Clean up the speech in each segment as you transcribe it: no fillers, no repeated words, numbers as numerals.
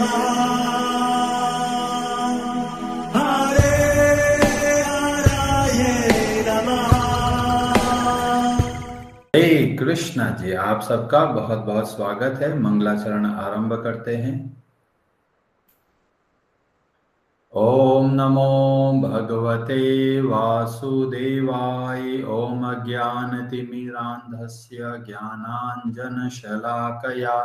हरे कृष्णा जी, आप सबका बहुत बहुत स्वागत है। मंगलाचरण आरंभ करते हैं। ओम नमो भगवते वासुदेवाय। ओम अज्ञानतिमिरान्धस्य ज्ञानाञ्जनशलाकया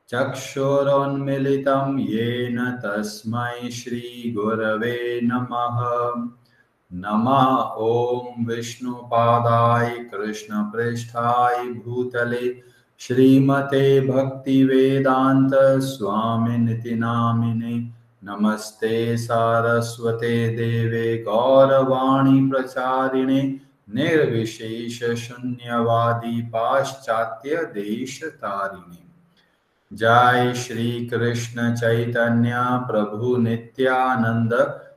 चक्षुरोन्मिलितं येन तस्मै श्रीगुरवे नमः। नमः ओम विष्णुपादाय कृष्णप्रेष्ठाय भूतले श्रीमते भक्तिवेदांत स्वामिनिति नामिने। नमस्ते सारस्वते देवे गौरवाणी प्रचारिणे निर्विशेष शून्यवादी पाश्चात्य देश तारिणे। जय श्री कृष्ण चैतन्य प्रभु नित्यानंद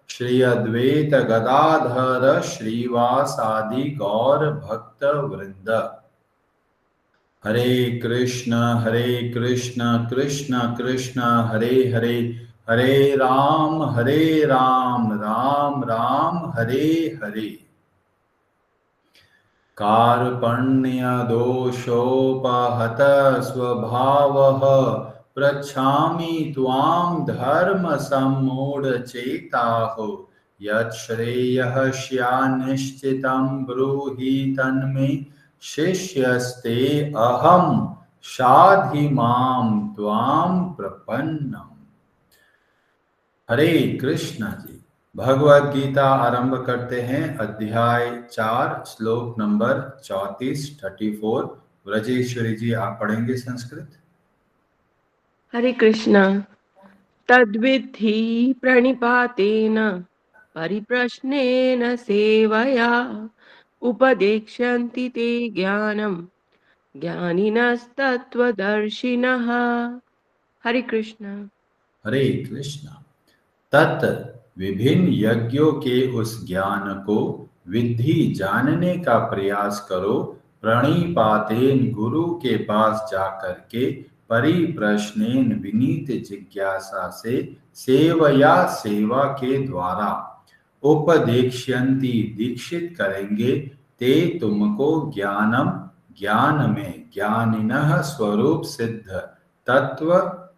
श्री अद्वैत गदाधर श्रीवासादि गौर भक्त वृंद। हरे कृष्ण कृष्ण कृष्ण हरे हरे, हरे राम राम राम हरे हरे। कार्पण्य दोषोपहत स्वभावः पृच्छामि त्वां धर्म सम्मूढचेताः। यच्छ्रेयः स्यान्निश्चितं ब्रूहि तन्मे शिष्यस्ते अहं शाधि मां त्वां प्रपन्नम्। हरे कृष्णा जी। भगवद गीता आरंभ करते हैं। अध्याय 4 श्लोक नंबर 34। व्रजेश्वरी जी आप पढ़ेंगे संस्कृत। हरे कृष्णा। तद्विद्धि प्रणिपातेन परिप्रश्नेन सेवया उपदेक्ष्यन्ति ते ज्ञानम् ज्ञानिनस्तत्त्वदर्शिनः। हरे कृष्णा। हरे कृष्णा। तत् विभिन्न यज्ञों के उस ज्ञान को विधि जानने का प्रयास करो। प्रणिपातेन गुरु के पास जाकर के, परिप्रश्नेन विनीत जिज्ञासा से, सेवया सेवा के द्वारा, उपदेक्ष्यन्ति दीक्षित करेंगे, ते तुमको ज्ञानम ज्ञान में, ज्ञानिनः स्वरूप सिद्ध, तत्व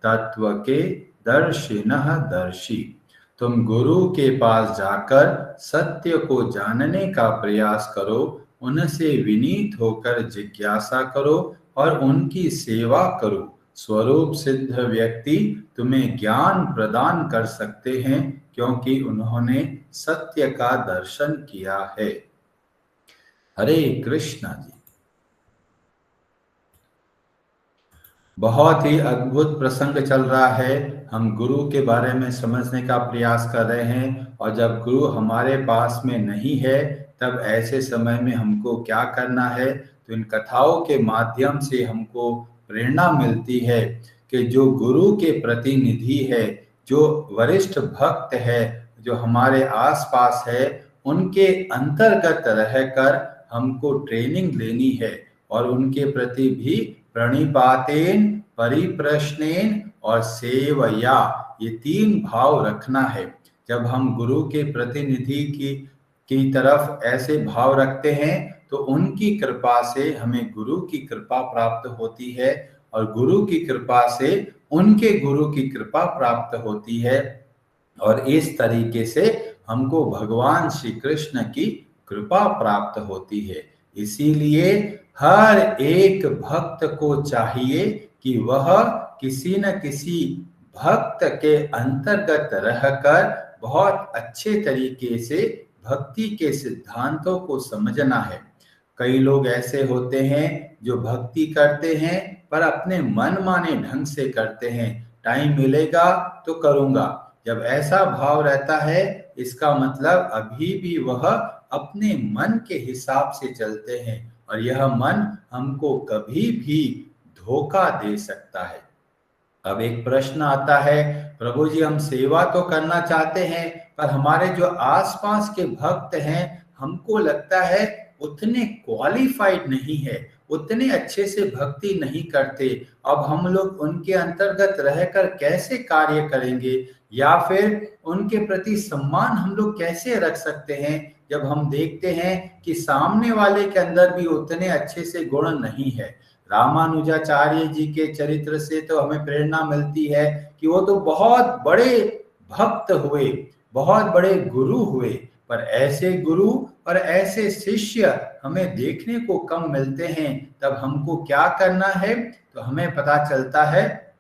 तत्व के, दर्शिनः दर्शी। तुम गुरु के पास जाकर सत्य को जानने का प्रयास करो, उनसे विनीत होकर जिज्ञासा करो और उनकी सेवा करो। स्वरूप सिद्ध व्यक्ति तुम्हें ज्ञान प्रदान कर सकते हैं, क्योंकि उन्होंने सत्य का दर्शन किया है। हरे कृष्णा जी। बहुत ही अद्भुत प्रसंग चल रहा है। हम गुरु के बारे में समझने का प्रयास कर रहे हैं, और जब गुरु हमारे पास में नहीं है तब ऐसे समय में हमको क्या करना है। तो इन कथाओं के माध्यम से हमको प्रेरणा मिलती है कि जो गुरु के प्रतिनिधि है, जो वरिष्ठ भक्त है, जो हमारे आसपास है, उनके अंतर्गत रहकर हमको ट्रेनिंग लेनी है और उनके प्रति भी प्रणिपातेन, परिप्रश्नेन और सेवया, ये 3 भाव रखना है। जब हम गुरु के प्रतिनिधि की तरफ ऐसे भाव रखते हैं तो उनकी कृपा से हमें गुरु की कृपा प्राप्त होती है, और गुरु की कृपा से उनके गुरु की कृपा प्राप्त होती है, और इस तरीके से हमको भगवान श्री कृष्ण की कृपा प्राप्त होती है। इसीलिए हर एक भक्त को चाहिए कि वह किसी न किसी भक्त के अंतर्गत रहकर बहुत अच्छे तरीके से भक्ति के सिद्धांतों को समझना है। कई लोग ऐसे होते हैं जो भक्ति करते हैं पर अपने मनमाने ढंग से करते हैं। टाइम मिलेगा तो करूंगा, जब ऐसा भाव रहता है इसका मतलब अभी भी वह अपने मन के हिसाब से चलते हैं, और यह मन हमको कभी भी धोखा दे सकता है। अब एक प्रश्न आता है, प्रभु जी हम सेवा तो करना चाहते हैं पर हमारे जो आसपास के भक्त हैं हमको लगता है उतने क्वालिफाइड नहीं है, उतने अच्छे से भक्ति नहीं करते। अब हम लोग उनके अंतर्गत रहकर कैसे कार्य करेंगे, या फिर उनके प्रति सम्मान हम लोग कैसे रख सकते हैं, जब हम देखते हैं कि सामने वाले के अंदर भी उतने अच्छे से गुण नहीं है। रामानुजाचार्य जी के चरित्र से तो हमें प्रेरणा मिलती है कि वो तो बहुत बड़े भक्त हुए, बहुत बड़े गुरु हुए, पर ऐसे गुरु और ऐसे शिष्य हमें देखने को कम मिलते हैं। तब हमको क्या करना है, तो हमें पता चलता है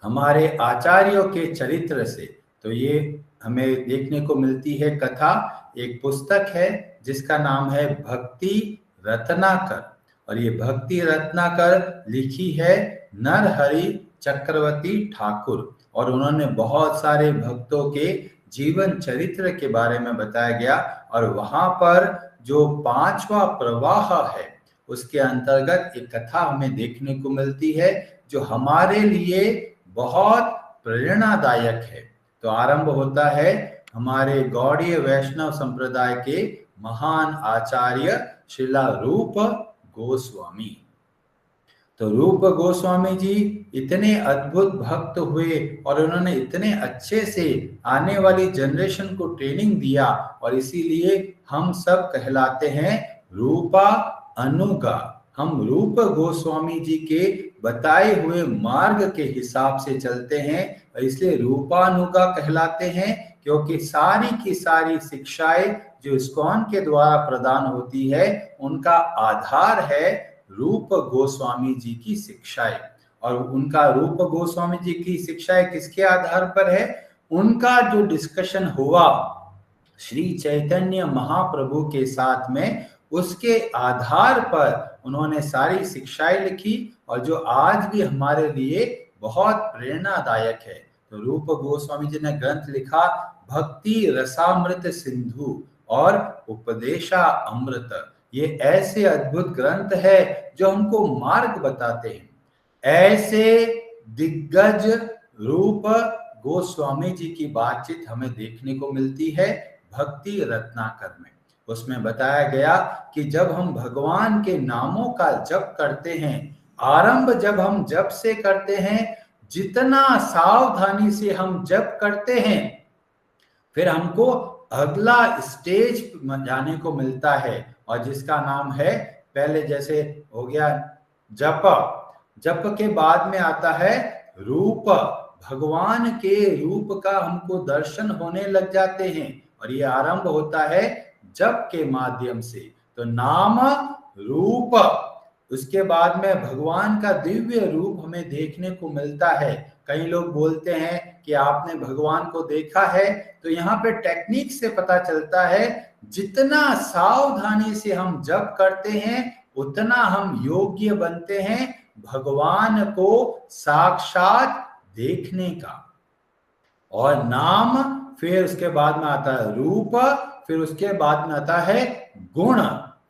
हमारे आचार्यों के चरित्र से। तो ये हमें देखने को मिलती है कथा, एक पुस्तक है जिसका नाम है भक्ति रत्नाकर, और ये भक्ति रत्नाकर लिखी है नरहरि चक्रवर्ती ठाकुर, और उन्होंने बहुत सारे भक्तों के जीवन चरित्र के बारे में बताया गया। और वहां पर जो 5वां प्रवाह है उसके अंतर्गत एक कथा हमें देखने को मिलती है जो हमारे लिए बहुत प्रेरणादायक है। तो आरंभ होता है हमारे गौड़ीय वैष्णव संप्रदाय के महान आचार्य श्रीला रूप गोस्वामी। तो रूप गोस्वामी जी इतने अद्भुत भक्त हुए और उन्होंने इतने अच्छे से आने वाली जनरेशन को ट्रेनिंग दिया, और इसीलिए हम सब कहलाते हैं रूपा अनुगा। हम रूप गोस्वामी जी के बताए हुए मार्ग के हिसाब से चलते हैं, और इसलिए रूपानुगा कहलाते हैं, क्योंकि सारी की सारी शिक्षाएं जो इस्कॉन के द्वारा प्रदान होती है उनका आधार है रूप गोस्वामी जी की शिक्षाएं। और उनका रूप गोस्वामी जी की शिक्षाएं किसके आधार पर है, उनका जो डिस्कशन हुआ श्री चैतन्य महाप्रभु के साथ में, उसके आधार पर उन्होंने सारी शिक्षाएं लिखी, और जो आज भी हमारे लिए बहुत प्रेरणादायक है। तो रूप गोस्वामी जी ने ग्रंथ लिखा भक्ति रसामृत सिंधु और उपदेशा अमृत। ये ऐसे अद्भुत ग्रंथ है जो हमको मार्ग बताते हैं। ऐसे दिग्गज रूप गोस्वामी जी की बातचीत हमें देखने को मिलती है भक्ति रत्नाकर में। उसमें बताया गया कि जब हम भगवान के नामों का जप करते हैं, आरंभ जब हम जप से करते हैं, जितना सावधानी से हम जप करते हैं, फिर हमको अगला स्टेज जाने को मिलता है, और जिसका नाम है, पहले जैसे हो गया जप, जप के बाद में आता है रूप। भगवान के रूप का हमको दर्शन होने लग जाते हैं, और ये आरंभ होता है जप के माध्यम से। तो नाम रूप, उसके बाद में भगवान का दिव्य रूप हमें देखने को मिलता है। कई लोग बोलते हैं कि आपने भगवान को देखा है, तो यहाँ पे टेक्निक से पता चलता है जितना सावधानी से हम जप करते हैं उतना हम योग्य बनते हैं भगवान को साक्षात देखने का। और नाम, फिर उसके बाद में आता है रूप, फिर उसके बाद में आता है गुण।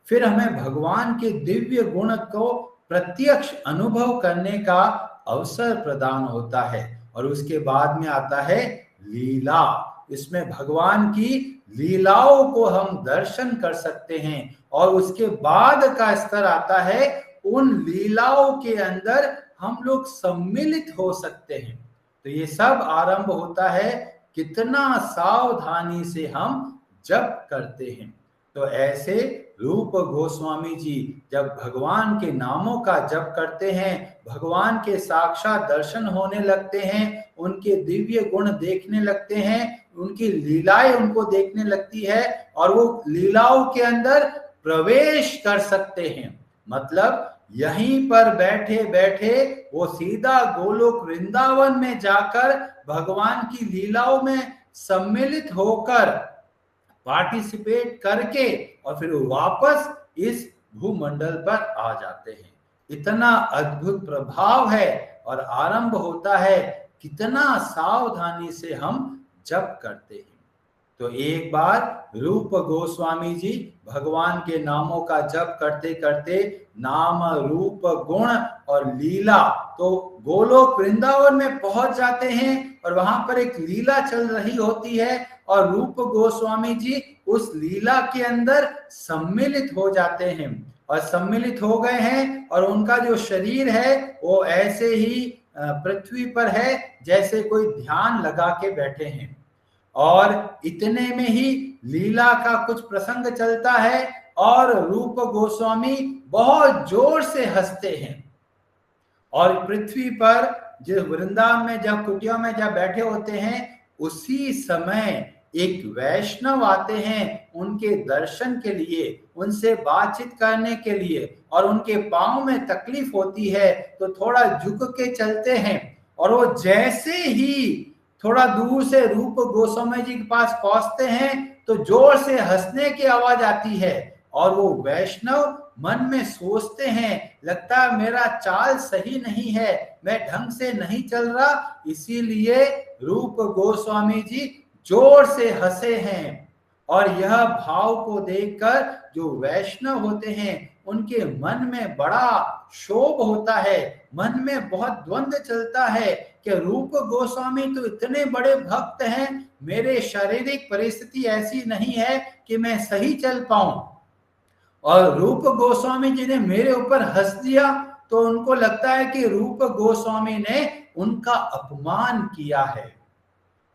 फिर हमें भगवान के दिव्य गुण को प्रत्यक्ष अनुभव करने का अवसर प्रदान होता है। और उसके बाद में आता है लीला। इसमें भगवान की लीलाओं को हम दर्शन कर सकते हैं, और उसके बाद का स्तर आता है उन लीलाओं के अंदर हम लोग सम्मिलित हो सकते हैं। तो ये सब आरंभ होता है कितना सावधानी से हम जप करते हैं। तो ऐसे रूप गोस्वामी जी जब भगवान के नामों का जप करते हैं, भगवान के साक्षात दर्शन होने लगते हैं, उनके दिव्य गुण देखने लगते हैं, उनकी लीलाएं उनको देखने लगती है, और वो लीलाओं के अंदर प्रवेश कर सकते हैं। मतलब यहीं पर बैठे बैठे वो सीधा गोलोक वृंदावन में जाकर भगवान की लीलाओं में सम्मिलित होकर पार्टिसिपेट करके और फिर वापस इस भूमंडल पर आ जाते हैं। इतना अद्भुत प्रभाव है, और आरंभ होता है कितना सावधानी से हम जप करते हैं। तो एक बार रूप गोस्वामी जी भगवान के नामों का जप करते करते नाम रूप गुण और लीला, तो गोलोक वृंदावन में पहुंच जाते हैं, और वहां पर एक लीला चल रही होती है, और रूप गोस्वामी जी उस लीला के अंदर सम्मिलित हो जाते हैं। और सम्मिलित हो गए हैं और उनका जो शरीर है वो ऐसे ही पृथ्वी पर है जैसे कोई ध्यान लगा के बैठे हैं। और इतने में ही लीला का कुछ प्रसंग चलता है और रूप गोस्वामी बहुत जोर से हंसते हैं। और पृथ्वी पर जो वृंदावन में जब कुटिया में जब बैठे होते हैं उसी समय एक वैष्णव आते हैं उनके दर्शन के लिए, उनसे बातचीत करने के लिए, और उनके पांव में तकलीफ होती है तो थोड़ा झुक के चलते हैं। और वो जैसे ही थोड़ा दूर से रूप गोस्वामी जी के पास पहुंचते हैं तो जोर से हंसने की आवाज आती है। और वो वैष्णव मन में सोचते हैं, लगता है मेरा चाल सही नहीं है, मैं ढंग से नहीं चल रहा, इसीलिए रूप गोस्वामी जी जोर से हंसे हैं। और यह भाव को देखकर जो वैष्णव होते हैं उनके मन में बड़ा क्षोभ होता है, मन में बहुत द्वंद्व चलता है कि रूप गोस्वामी तो इतने बड़े भक्त हैं, मेरे शारीरिक परिस्थिति ऐसी नहीं है कि मैं सही चल पाऊं, और रूप गोस्वामी जी ने मेरे ऊपर हंस दिया, तो उनको लगता है कि रूप गोस्वामी ने उनका अपमान किया है।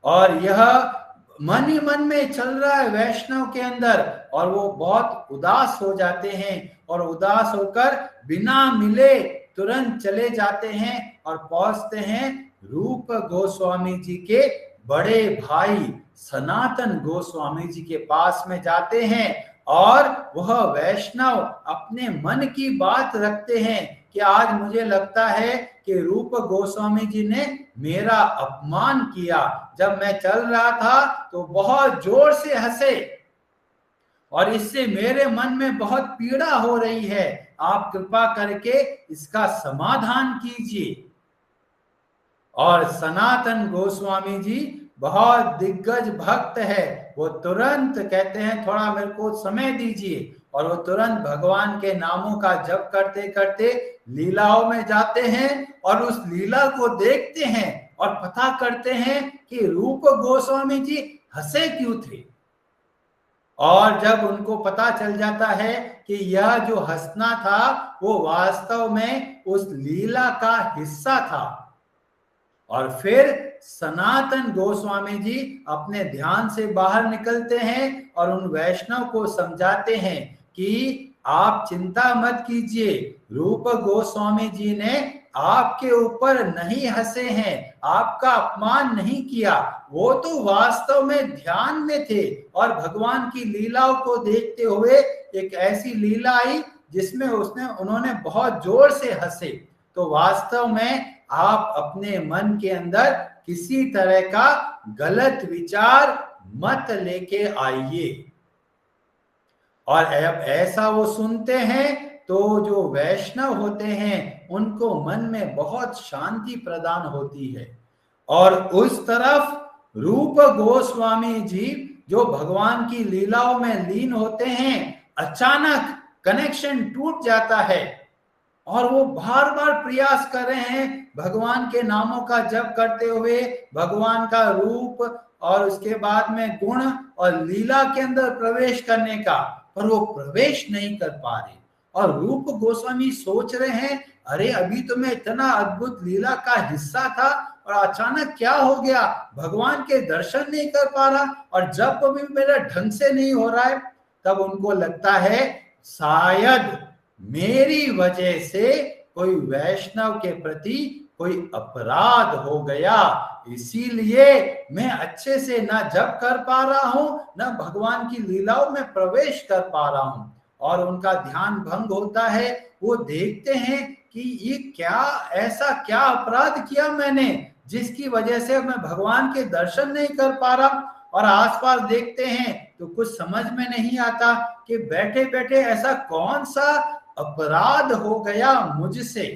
और यह मन ही मन में चल रहा है वैष्णव के अंदर, और वो बहुत उदास हो जाते हैं और उदास होकर बिना मिले तुरंत चले जाते हैं और पहुंचते हैं रूप गोस्वामी जी के बड़े भाई सनातन गोस्वामी जी के पास में जाते हैं। और वह वैष्णव अपने मन की बात रखते हैं कि आज मुझे लगता है कि रूप गोस्वामी जी ने मेरा अपमान किया, जब मैं चल रहा था तो बहुत जोर से हंसे और इससे मेरे मन में बहुत पीड़ा हो रही है, आप कृपा करके इसका समाधान कीजिए। और सनातन गोस्वामी जी बहुत दिग्गज भक्त है, वो तुरंत कहते हैं थोड़ा मेरे को समय दीजिए, और वो तुरंत भगवान के नामों का जप करते करते लीलाओं में जाते हैं और उस लीला को देखते हैं और पता करते हैं कि रूप गोस्वामी जी हंसे क्यों थे। और जब उनको पता चल जाता है कि यह जो हंसना था वो वास्तव में उस लीला का हिस्सा था, और फिर सनातन गोस्वामी जी अपने ध्यान से बाहर निकलते हैं और उन वैष्णव को समझाते हैं कि आप चिंता मत कीजिए, रूप गोस्वामी जी ने आपके ऊपर नहीं हंसे हैं, आपका अपमान नहीं किया, वो तो वास्तव में ध्यान में थे और भगवान की लीलाओं को देखते हुए एक ऐसी लीला आई जिसमें उन्होंने बहुत जोर से हंसे। तो वास्तव में आप अपने मन के अंदर किसी तरह का गलत विचार मत लेके आइए। और अब ऐसा वो सुनते हैं तो जो वैष्णव होते हैं उनको मन में बहुत शांति प्रदान होती है। और उस तरफ रूप गोस्वामी जी जो भगवान की लीलाओं में लीन होते हैं, अचानक कनेक्शन टूट जाता है और वो बार बार प्रयास कर रहे हैं भगवान के नामों का जप करते हुए भगवान का रूप और उसके बाद में गुण और लीला के अंदर प्रवेश करने का, पर वो प्रवेश नहीं कर पा रहे। और रूप गोस्वामी सोच रहे हैं, अरे अभी तो मैं इतना अद्भुत लीला का हिस्सा था और अचानक क्या हो गया, भगवान के दर्शन नहीं कर पा रहा और जप भी मेरा ढंग से नहीं हो रहा है। तब उनको लगता है शायद मेरी वजह से कोई वैष्णव के प्रति कोई अपराध हो गया, इसीलिए मैं अच्छे से ना जप कर पा रहा हूं, ना भगवान की लीलाओं में प्रवेश कर पा रहा हूं। और उनका ध्यान भंग होता है। वो देखते हैं कि ये ऐसा क्या अपराध किया मैंने जिसकी वजह से मैं भगवान के दर्शन नहीं कर पा रहा। और आसपास देखते हैं तो कुछ समझ में नहीं आता कि बैठे बैठे ऐसा कौन सा अपराध हो गया मुझसे।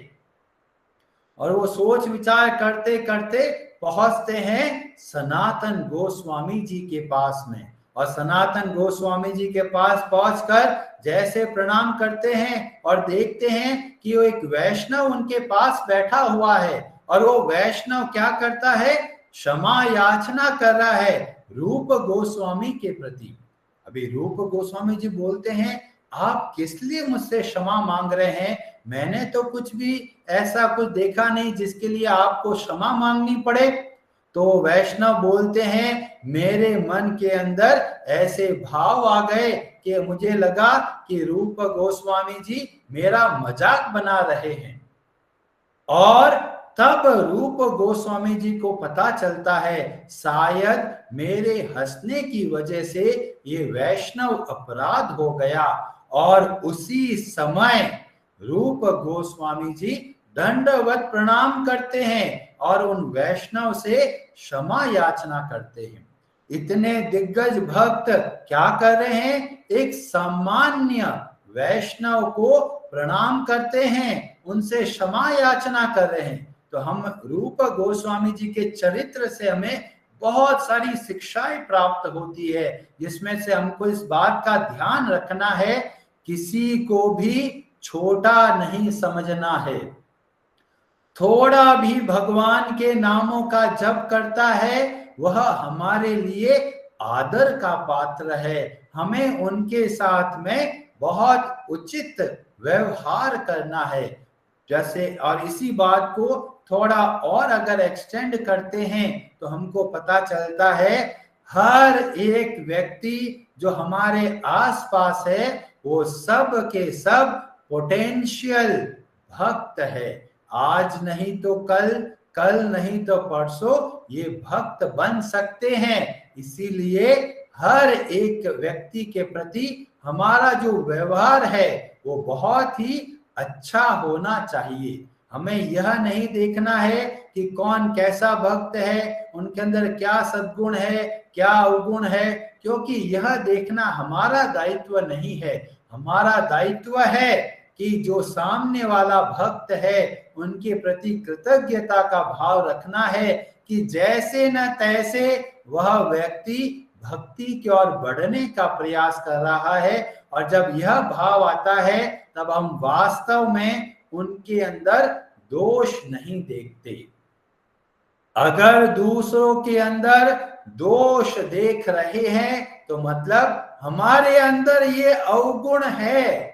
और वो सोच विचार करते करते पहुंचते हैं सनातन गोस्वामी जी के पास में। और सनातन गोस्वामी जी के पास पहुंचकर जैसे प्रणाम करते हैं और देखते हैं कि वो एक वैष्णव उनके पास बैठा हुआ है। और वो वैष्णव क्या करता है, क्षमा याचना कर रहा है रूप गोस्वामी के प्रति। अभी रूप गोस्वामी जी बोलते हैं, आप किस लिए मुझसे क्षमा मांग रहे हैं? मैंने तो कुछ भी ऐसा कुछ देखा नहीं जिसके लिए आपको क्षमा मांगनी पड़े। तो वैष्णव बोलते हैं, मेरे मन के अंदर ऐसे भाव आ गए कि मुझे लगा कि रूप गोस्वामी जी मेरा मजाक बना रहे हैं। और तब रूप गोस्वामी जी को पता चलता है शायद मेरे हंसने की वजह से ये वैष्णव अपराध हो गया। और उसी समय रूप गोस्वामी जी दंडवत प्रणाम करते हैं और उन वैष्णव से क्षमा याचना करते हैं। इतने दिग्गज भक्त क्या कर रहे हैं? एक सामान्य वैष्णव को प्रणाम करते हैं, उनसे क्षमा याचना कर रहे हैं। तो हम रूप गोस्वामी जी के चरित्र से हमें बहुत सारी शिक्षाएं प्राप्त होती है, जिसमें से हमको इस बात का ध्यान रखना है, किसी को भी छोटा नहीं समझना है। थोड़ा भी भगवान के नामों का जप करता है वह हमारे लिए आदर का पात्र है। हमें उनके साथ में बहुत उचित व्यवहार करना है। जैसे और इसी बात को थोड़ा और अगर एक्सटेंड करते हैं तो हमको पता चलता है हर एक व्यक्ति जो हमारे आसपास है वो सब के सब पोटेंशियल भक्त है। आज नहीं तो कल, कल नहीं तो परसों ये भक्त बन सकते हैं। इसीलिए हर एक व्यक्ति के प्रति हमारा जो व्यवहार है वो बहुत ही अच्छा होना चाहिए। हमें यह नहीं देखना है कि कौन कैसा भक्त है, उनके अंदर क्या सद्गुण है, क्या अवगुण है, क्योंकि यह देखना हमारा दायित्व नहीं है। हमारा दायित्व है कि जो सामने वाला भक्त है उनके प्रति कृतज्ञता का भाव रखना है कि जैसे न तैसे वह व्यक्ति भक्ति की ओर बढ़ने का प्रयास कर रहा है। और जब यह भाव आता है तब हम वास्तव में उनके अंदर दोष नहीं देखते। अगर दूसरों के अंदर दोष देख रहे हैं तो मतलब हमारे अंदर ये अवगुण है।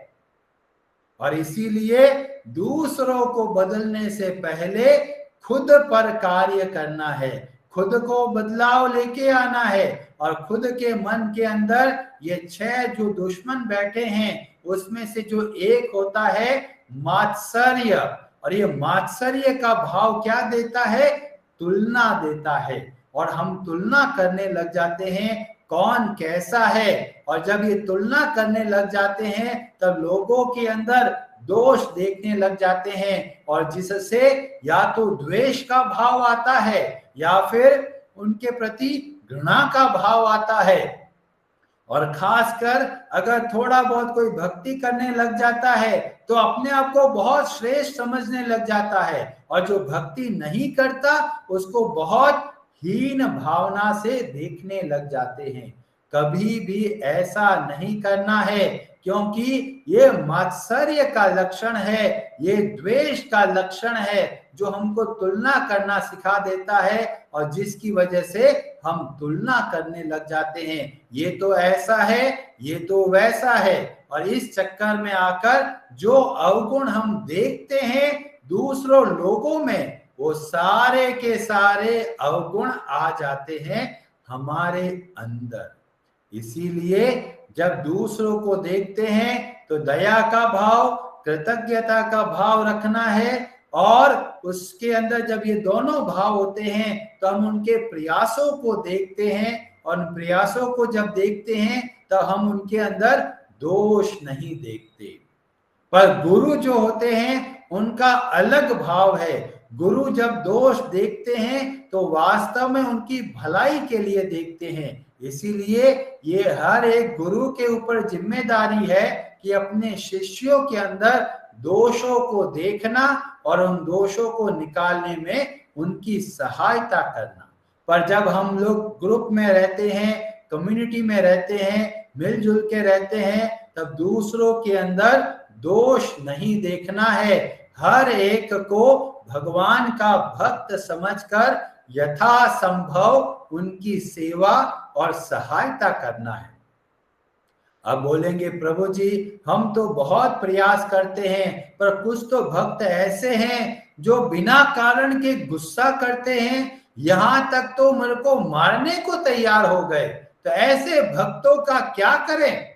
और इसीलिए दूसरों को बदलने से पहले खुद पर कार्य करना है, खुद को बदलाव लेके आना है। और खुद के मन के अंदर ये 6 जो दुश्मन बैठे हैं उसमें से जो एक होता है मात्सर्य, और ये मात्सर्य का भाव क्या देता है? तुलना देता है। और हम तुलना करने लग जाते हैं कौन कैसा है। और जब ये तुलना करने लग जाते हैं तब लोगों के अंदर दोष देखने लग जाते हैं, और जिससे या तो द्वेष का भाव आता है या फिर उनके प्रति घृणा का भाव आता है। और खासकर अगर थोड़ा बहुत कोई भक्ति करने लग जाता है तो अपने आप को बहुत श्रेष्ठ समझने लग जाता है, और जो भक्ति नहीं करता उसको बहुत हीन भावना से देखने लग जाते हैं। कभी भी ऐसा नहीं करना है, क्योंकि ये मात्सर्य का लक्षण है, ये द्वेष का लक्षण है जो हमको तुलना करना सिखा देता है, और जिसकी वजह से हम तुलना करने लग जाते हैं। ये तो ऐसा है, ये तो वैसा है, और इस चक्कर में आकर जो अवगुण हम देखते हैं दूसरों लोगों में, वो सारे के सारे अवगुण आ जाते हैं हमारे अंदर। इसीलिए जब दूसरों को देखते हैं तो दया का भाव, कृतज्ञता का भाव रखना है, और उसके अंदर जब ये दोनों भाव होते हैं तो हम उनके प्रयासों को देखते हैं, और उन प्रयासों को जब देखते हैं तो हम उनके अंदर दोष नहीं देखते। पर गुरु जो होते हैं उनका अलग भाव है। गुरु जब दोष देखते हैं तो वास्तव में उनकी भलाई के लिए देखते हैं। इसीलिए ये हर एक गुरु के ऊपर जिम्मेदारी है कि अपने शिष्यों के अंदर दोषों को देखना और उन दोषों को निकालने में उनकी सहायता करना। पर जब हम लोग ग्रुप में रहते हैं, कम्युनिटी में रहते हैं, मिलजुल के रहते हैं, तब दूसरों के अंदर दोष नहीं देखना है। हर एक को भगवान का भक्त समझकर यथासंभव उनकी सेवा और सहायता करना है। अब बोलेंगे प्रभु जी हम तो बहुत प्रयास करते हैं, पर कुछ तो भक्त ऐसे हैं जो बिना कारण के गुस्सा करते हैं, यहां तक तो मेरे को मारने को तैयार हो गए, तो ऐसे भक्तों का क्या करें।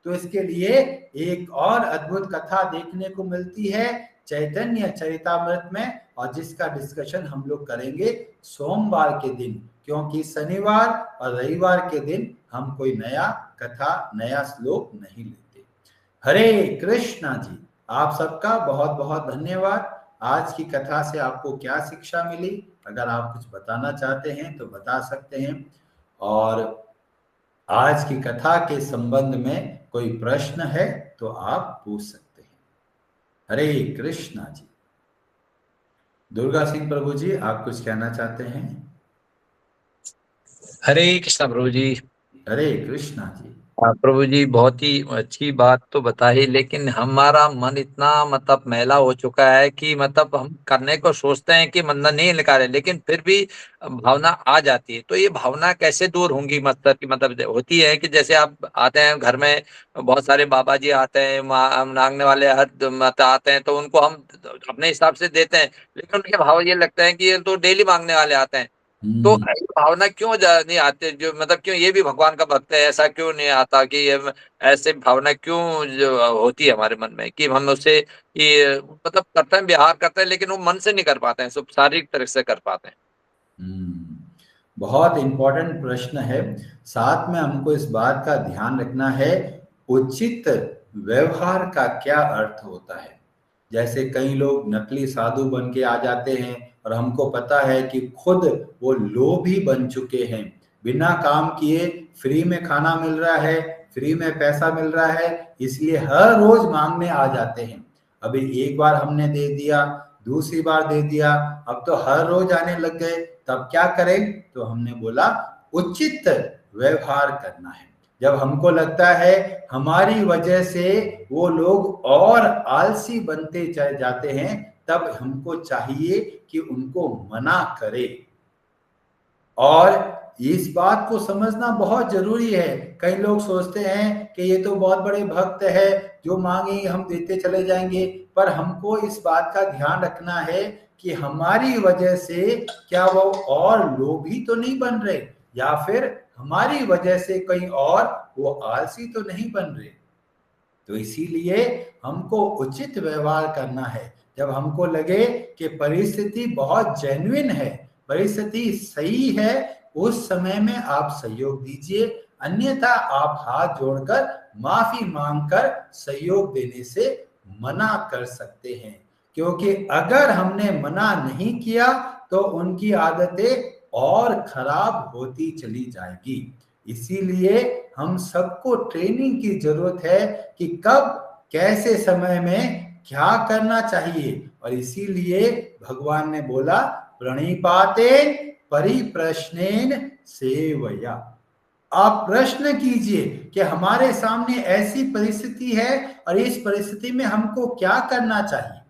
तो इसके लिए एक और अद्भुत कथा देखने को मिलती है चैतन्य चरितामृत में, और जिसका डिस्कशन हम लोग करेंगे सोमवार के दिन, क्योंकि शनिवार और रविवार के दिन हम कोई नया कथा नया श्लोक नहीं लेते। हरे कृष्णा जी, आप सबका बहुत बहुत धन्यवाद। आज की कथा से आपको क्या शिक्षा मिली, अगर आप कुछ बताना चाहते हैं तो बता सकते हैं, और आज की कथा के संबंध में कोई प्रश्न है तो आप पूछ सकते हैं। हरे कृष्णा जी। दुर्गा सिंह प्रभु जी, आप कुछ कहना चाहते हैं? हरे कृष्णा प्रभु जी। हरे कृष्णा जी। प्रभु जी बहुत ही अच्छी बात तो बताई, लेकिन हमारा मन इतना मतलब मैला हो चुका है कि मतलब हम करने को सोचते हैं कि मन नहीं निकाले, लेकिन फिर भी भावना आ जाती है। तो ये भावना कैसे दूर होंगी, मतलब कि मतलब होती है कि जैसे आप आते हैं घर में, बहुत सारे बाबा जी आते हैं, मांगने वाले हर मतलब आते हैं, तो उनको हम अपने हिसाब से देते हैं, लेकिन उनके भाव ये लगता है कि ये तो डेली मांगने वाले आते हैं। तो ऐसी भावना क्यों नहीं आते, जो मतलब क्यों ये भी भगवान का भक्त है, ऐसा क्यों नहीं आता कि ये ऐसे भावना क्यों जो होती है हमारे मन में कि हम उससे कि मतलब करते हैं, व्यवहार करते हैं, लेकिन वो मन से नहीं कर पाते हैं, सिर्फ शारीरिक तरह से कर पाते हैं। बहुत इंपॉर्टेंट प्रश्न है। साथ में हमको इस बात का ध्यान रखना है उचित व्यवहार का क्या अर्थ होता है। जैसे कई लोग नकली साधु बन के आ जाते हैं और हमको पता है कि खुद वो लोभी बन चुके हैं, बिना काम किए फ्री में खाना मिल रहा है, फ्री में पैसा मिल रहा है, इसलिए हर रोज मांगने आ जाते हैं। अभी एक बार हमने दे दिया, दूसरी बार दे दिया, अब तो हर रोज आने लग गए, तब क्या करें। तो हमने बोला उचित व्यवहार करना है। जब हमको लगता है हमारी वजह से वो लोग और आलसी बनते चले जाते हैं, तब हमको चाहिए कि उनको मना करें। और इस बात को समझना बहुत जरूरी है। कई लोग सोचते हैं कि ये तो बहुत बड़े भक्त है, जो मांगे हम देते चले जाएंगे, पर हमको इस बात का ध्यान रखना है कि हमारी वजह से क्या वो और लोभी तो नहीं बन रहे, या फिर हमारी वजह से कहीं और वो आलसी तो नहीं बन रहे। तो इसीलिए हमको उचित व्यवहार करना है। जब हमको लगे कि परिस्थिति बहुत जेन्युइन है, परिस्थिति सही है, उस समय में आप सहयोग दीजिए, अन्यथा आप हाथ जोड़कर माफी मांगकर सहयोग देने से मना कर सकते हैं। क्योंकि अगर हमने मना नहीं किया तो उनकी आदतें और खराब होती चली जाएगी। इसीलिए हम सबको ट्रेनिंग की जरूरत है कि कब कैसे समय में क्या करना चाहिए, और इसीलिए भगवान ने बोला प्रणिपातेन परिप्रश्नेन सेवया। आप प्रश्न कीजिए कि हमारे सामने ऐसी परिस्थिति है और इस परिस्थिति में हमको क्या करना चाहिए।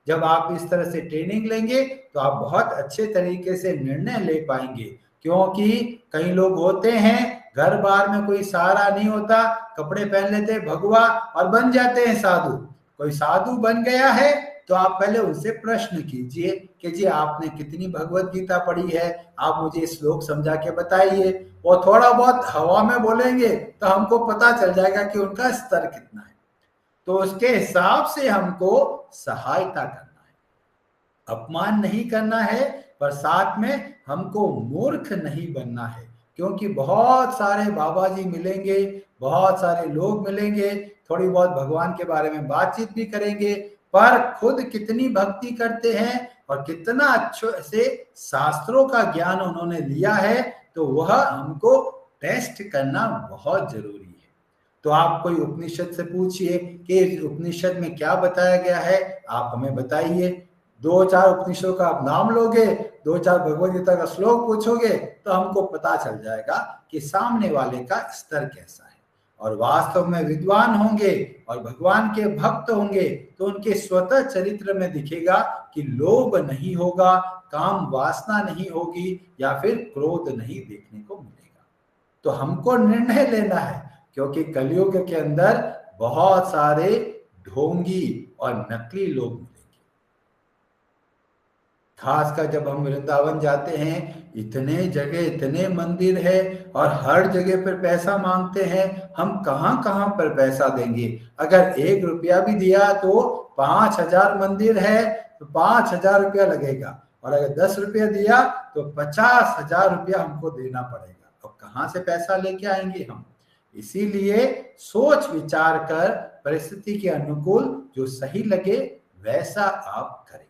जब आप इस तरह से ट्रेनिंग लेंगे तो आप बहुत अच्छे तरीके से निर्णय ले पाएंगे। क्योंकि कई लोग होते हैं घर बार में कोई सहारा नहीं होता, कपड़े पहन लेते भगवा और बन जाते हैं साधु। कोई साधु बन गया है तो आप पहले उनसे प्रश्न कीजिए कि जी आपने कितनी भगवत गीता पढ़ी है, आप मुझे श्लोक समझा के बताइए। वो थोड़ा बहुत हवा में बोलेंगे तो हमको पता चल जाएगा कि उनका स्तर कितना है, तो उसके हिसाब से हमको सहायता करना है। अपमान नहीं करना है, पर साथ में हमको मूर्ख नहीं बनना है। क्योंकि बहुत सारे बाबा जी मिलेंगे, बहुत सारे लोग मिलेंगे, थोड़ी बहुत भगवान के बारे में बातचीत भी करेंगे, पर खुद कितनी भक्ति करते हैं और कितना अच्छे से शास्त्रों का ज्ञान उन्होंने लिया है, तो वह हमको टेस्ट करना बहुत जरूरी है। तो आप कोई उपनिषद से पूछिए कि उपनिषद में क्या बताया गया है, आप हमें बताइए। 2-4 उपनिषदों का आप नाम लोगे, 2-4 भगवद गीता का श्लोक पूछोगे, तो हमको पता चल जाएगा कि सामने वाले का स्तर कैसा है। और वास्तव में विद्वान होंगे और भगवान के भक्त होंगे तो उनके स्वतः चरित्र में दिखेगा कि लोभ नहीं होगा, काम वासना नहीं होगी, या फिर क्रोध नहीं देखने को मिलेगा। तो हमको निर्णय लेना है, क्योंकि कलयुग के अंदर बहुत सारे ढोंगी और नकली लोग मिलेंगे। खासकर जब हम वृंदावन जाते हैं, इतने जगह इतने मंदिर है और हर जगह पर पैसा मांगते हैं। हम कहां कहां पर पैसा देंगे? अगर 1 रुपया भी दिया तो 5000 मंदिर है तो 5000 रुपया लगेगा, और अगर 10 रुपया दिया तो 50,000 रुपया हमको देना पड़ेगा। और कहां से पैसा लेके आएंगे हम? इसीलिए सोच विचार कर परिस्थिति के अनुकूल जो सही लगे वैसा आप करें।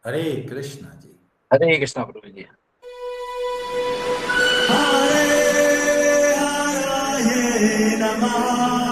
हरे कृष्णा जी। हरे कृष्णा प्रभु जी। हरे हरे नमः।